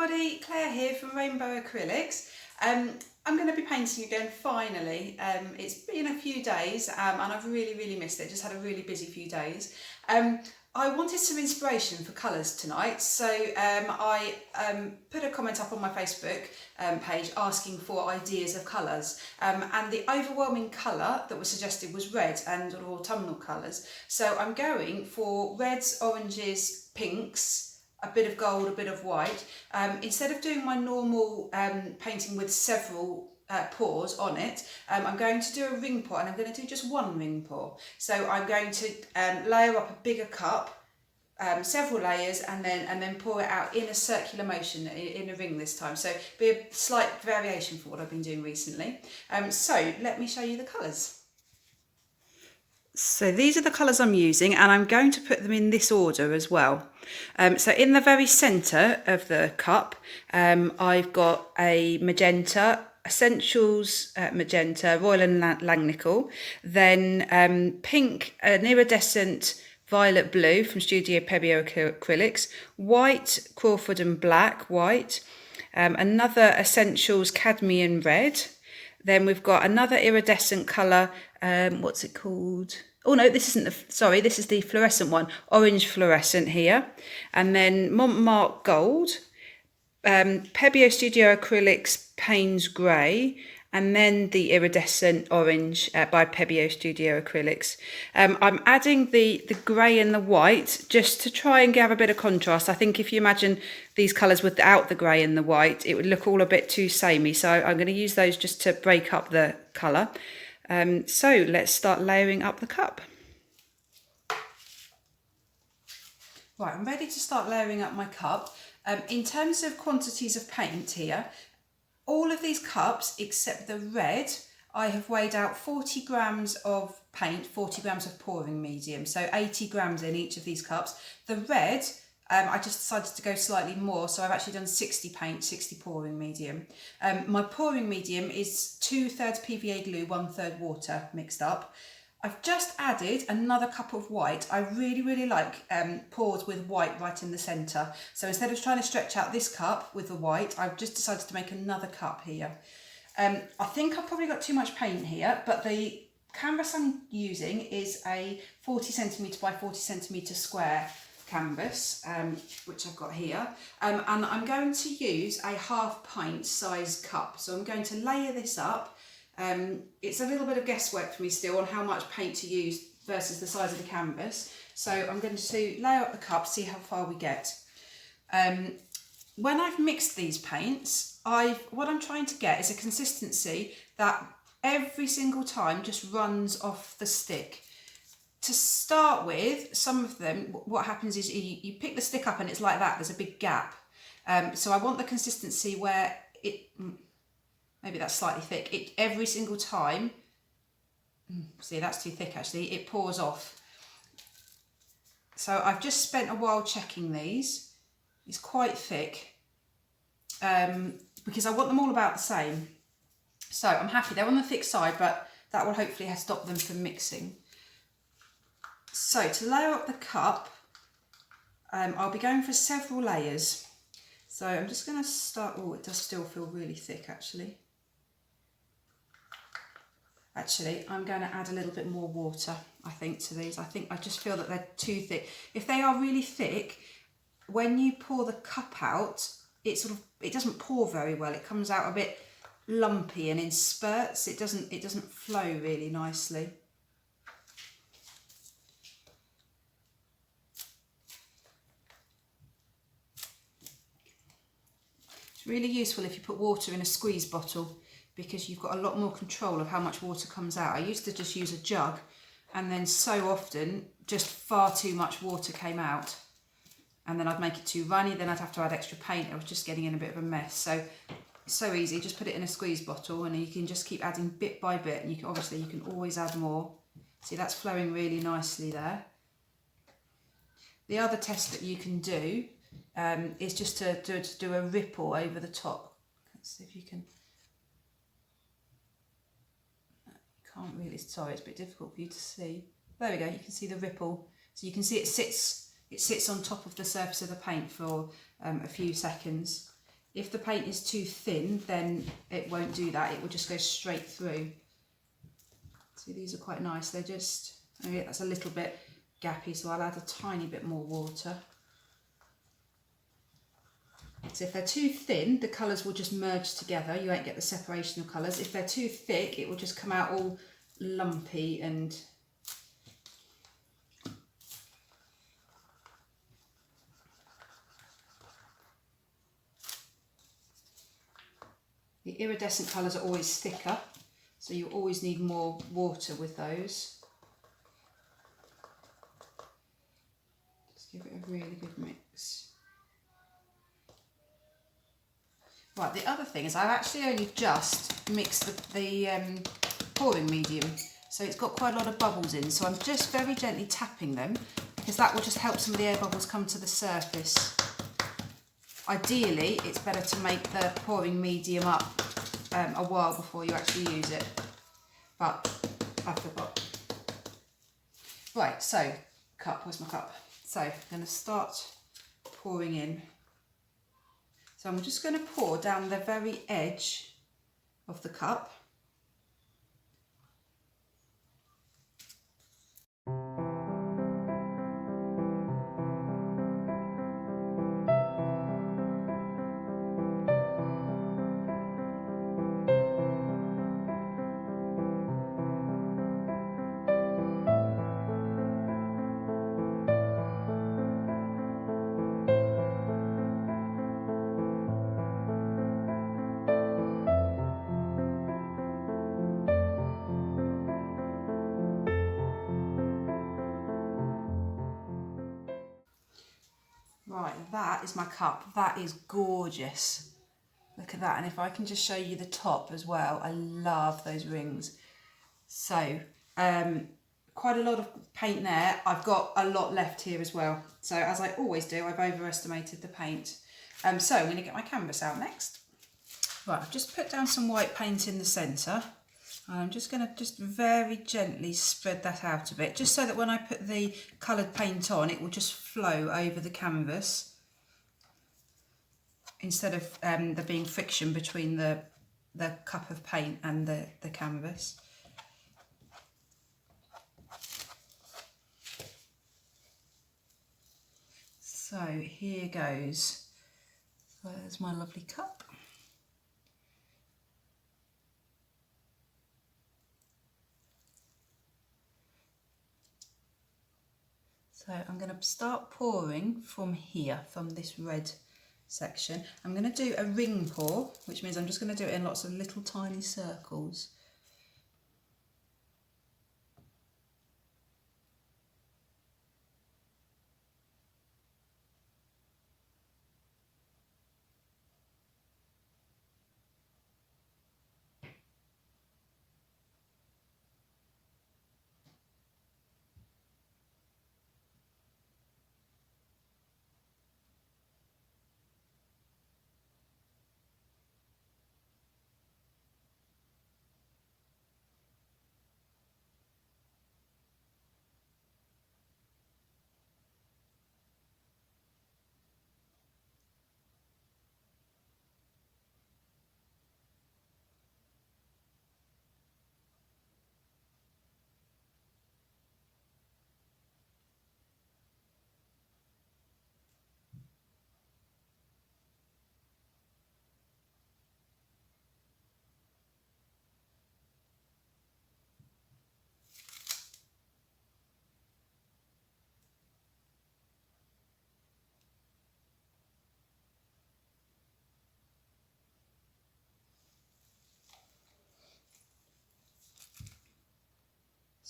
everybody, Claire here from Rainbow Acrylics. I'm going to be painting again finally. It's been a few days and I've really missed it. Just had a really busy few days. I wanted some inspiration for colours tonight, so I put a comment up on my Facebook page asking for ideas of colours, and the overwhelming colour that was suggested was red and autumnal colours. So I'm going for reds, oranges, pinks, a bit of gold, a bit of white. Instead of doing my normal painting with several pours on it, I'm going to do a ring pour, and I'm going to do just one ring pour. So I'm going to layer up a bigger cup, several layers, and then pour it out in a circular motion in a ring this time. So be a slight variation for what I've been doing recently. So let me show you the colours. So these are the colours I'm using, and I'm going to put them in this order as well. So in the very centre of the cup, I've got a magenta, Essentials magenta, Royal and Langnickel, then pink, an iridescent violet blue from Studio Pebeo Acrylics, white, Crawford and black, white, another Essentials cadmium red. Then we've got another iridescent colour, what's it called? Oh no, this isn't this is the fluorescent one, orange fluorescent here. And then Montmartre Gold, Pebeo Studio Acrylics Payne's Grey, and then the iridescent orange by Pebeo Studio Acrylics. I'm adding the grey and the white just to try and have a bit of contrast. I think if you imagine these colours without the grey and the white, it would look all a bit too samey. So I'm going to use those just to break up the colour. So let's start layering up the cup. Right, I'm ready to start layering up my cup. In terms of quantities of paint here, all of these cups except the red, I have weighed out 40 grams of paint, 40 grams of pouring medium, so 80 grams in each of these cups. The red, I just decided to go slightly more, so I've actually done 60 paint, 60 pouring medium. My pouring medium is 2/3 PVA glue, 1/3 water mixed up. I've just added another cup of white. I really like pours with white right in the centre. So instead of trying to stretch out this cup with the white, I've just decided to make another cup here. I think I've probably got too much paint here, but the canvas I'm using is a 40 centimetre by 40 centimetre square canvas, which I've got here. And I'm going to use a 1/2 pint size cup. So I'm going to layer this up. It's a little bit of guesswork for me still on how much paint to use versus the size of the canvas. So I'm going to layer up the cup, see how far we get. When I've mixed these paints, what I'm trying to get is a consistency that every single time just runs off the stick. To start with, some of them, what happens is you pick the stick up and it's like that, there's a big gap. So I want the consistency where maybe that's slightly thick. Every single time, see, that's too thick actually, it pours off. So I've just spent a while checking these. It's quite thick because I want them all about the same. So I'm happy they're on the thick side, but that will hopefully stop them from mixing. So to layer up the cup, I'll be going for several layers. So I'm just going to start, oh, it does still feel really thick actually. Actually, I'm going to add a little bit more water, I think, to these. I just feel that they're too thick. If they are really thick, when you pour the cup out, it doesn't pour very well. It comes out a bit lumpy and in spurts. It doesn't flow really nicely. It's really useful if you put water in a squeeze bottle, because you've got a lot more control of how much water comes out. I used to just use a jug, and then so often just far too much water came out, and then I'd make it too runny, then I'd have to add extra paint. I was just getting in a bit of a mess. So it's so easy, just put it in a squeeze bottle and you can just keep adding bit by bit, and you can always add more. See, that's flowing really nicely there. The other test that you can do is just to do a ripple over the top. Let's see if you can. Can't really, sorry, it's a bit difficult for you to see. There we go, you can see the ripple. So you can see it sits on top of the surface of the paint for a few seconds. If the paint is too thin, then it won't do that. It will just go straight through. See, these are quite nice. They're just, oh yeah, that's a little bit gappy, so I'll add a tiny bit more water. So if they're too thin, the colours will just merge together. You won't get the separation of colours. If they're too thick, it will just come out all lumpy and the iridescent colours are always thicker, so you always need more water with those. Just give it a really good mix. Right, the other thing is I've actually only just mixed the pouring medium, so it's got quite a lot of bubbles in, so I'm just very gently tapping them because that will just help some of the air bubbles come to the surface. Ideally, it's better to make the pouring medium up a while before you actually use it, but I forgot. Right, so cup, where's my cup? So I'm going to start pouring in. So I'm just going to pour down the very edge of the cup. Right, that is my cup. That is gorgeous. Look at that. And if I can just show you the top as well. I love those rings. So, quite a lot of paint there. I've got a lot left here as well. So, as I always do, I've overestimated the paint. So, I'm going to get my canvas out next. Right, I've just put down some white paint in the centre. I'm just going to just very gently spread that out a bit, just so that when I put the coloured paint on, it will just flow over the canvas instead of there being friction between the cup of paint and the canvas. So here goes. There's my lovely cup. So I'm going to start pouring from here, from this red section. I'm going to do a ring pour, which means I'm just going to do it in lots of little tiny circles.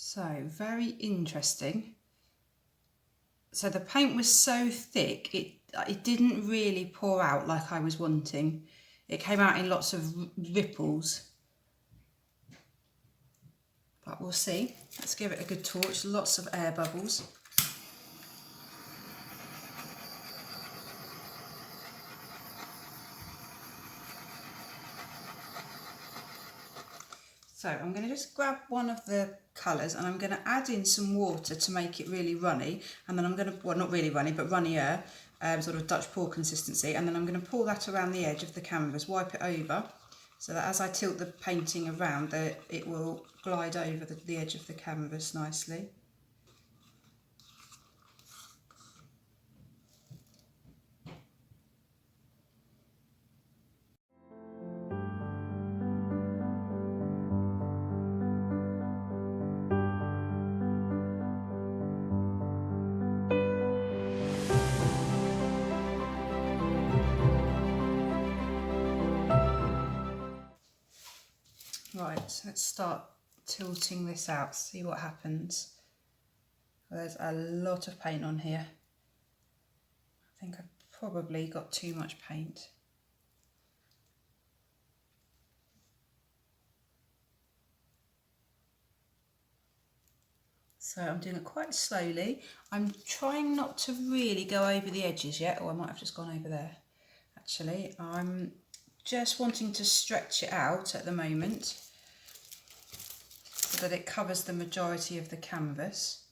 So, very interesting. So the paint was so thick, it didn't really pour out like I was wanting. It came out in lots of ripples. But we'll see. Let's give it a good torch. Lots of air bubbles. So I'm going to just grab one of the colours and I'm going to add in some water to make it really runny, and then I'm going to, well, not really runny but runnier, sort of Dutch pour consistency, and then I'm going to pour that around the edge of the canvas, wipe it over, so that as I tilt the painting around, it will glide over the edge of the canvas nicely. Right, let's start tilting this out, see what happens. There's a lot of paint on here. I think I've probably got too much paint. So I'm doing it quite slowly. I'm trying not to really go over the edges yet. Oh, I might have just gone over there. Actually, I'm just wanting to stretch it out at the moment so that it covers the majority of the canvas.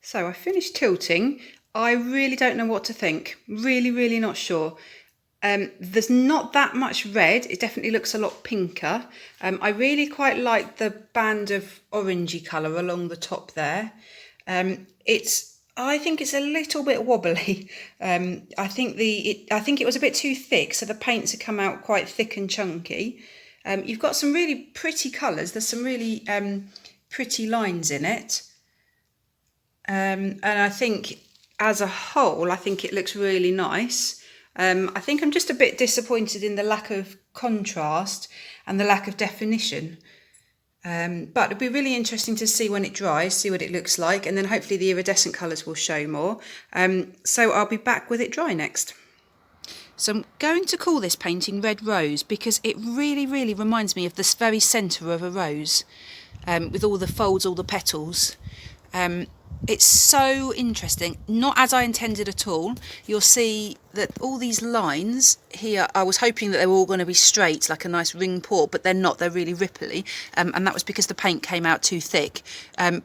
So I finished tilting. I really don't know what to think. Really not sure. There's not that much red. It definitely looks a lot pinker. I really quite like the band of orangey colour along the top there. I think it's a little bit wobbly. I think it was a bit too thick, so the paints have come out quite thick and chunky. You've got some really pretty colours. There's some really pretty lines in it. And I think as a whole, I think it looks really nice. I think I'm just a bit disappointed in the lack of contrast and the lack of definition. But it'll be really interesting to see when it dries, see what it looks like, and then hopefully the iridescent colours will show more. So I'll be back with it dry next. So I'm going to call this painting Red Rose because it really reminds me of this very centre of a rose, with all the folds, all the petals. It's so interesting, not as I intended at all. You'll see that all these lines here, I was hoping that they were all going to be straight, like a nice ring pour, but they're not, they're really ripply, and that was because the paint came out too thick,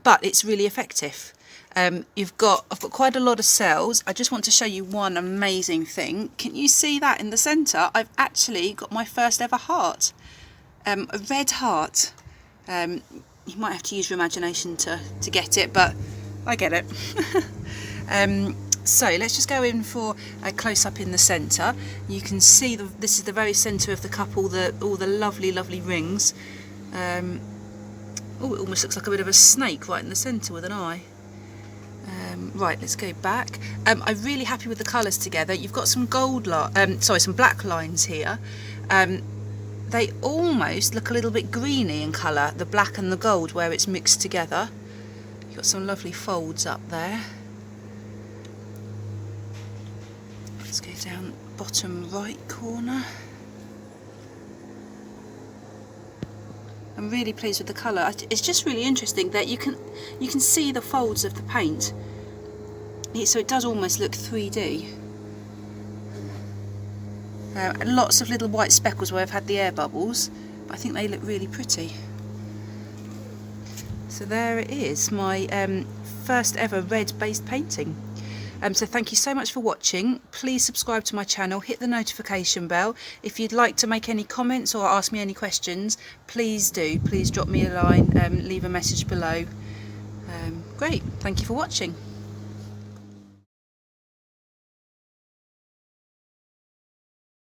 but it's really effective. I've got quite a lot of cells. I just want to show you one amazing thing. Can you see that in the centre? I've actually got my first ever heart, a red heart. You might have to use your imagination to get it, but I get it. So let's just go in for a close-up in the centre. You can see this is the very centre of the cup, all the lovely rings. Oh, it almost looks like a bit of a snake right in the centre with an eye. Right, let's go back. I'm really happy with the colours together. You've got some some black lines here. They almost look a little bit greeny in colour, the black and the gold where it's mixed together. You've got some lovely folds up there. Let's go down bottom right corner. I'm really pleased with the colour. It's just really interesting that you can see the folds of the paint. So it does almost look 3D. Lots of little white speckles where I've had the air bubbles, but I think they look really pretty. So So there it is, my first ever red based painting. So thank you so much for watching. Please subscribe to my channel, hit the notification bell. If you'd like to make any comments or ask me any questions, please do. Please drop me a line, leave a message below. Great, thank you for watching.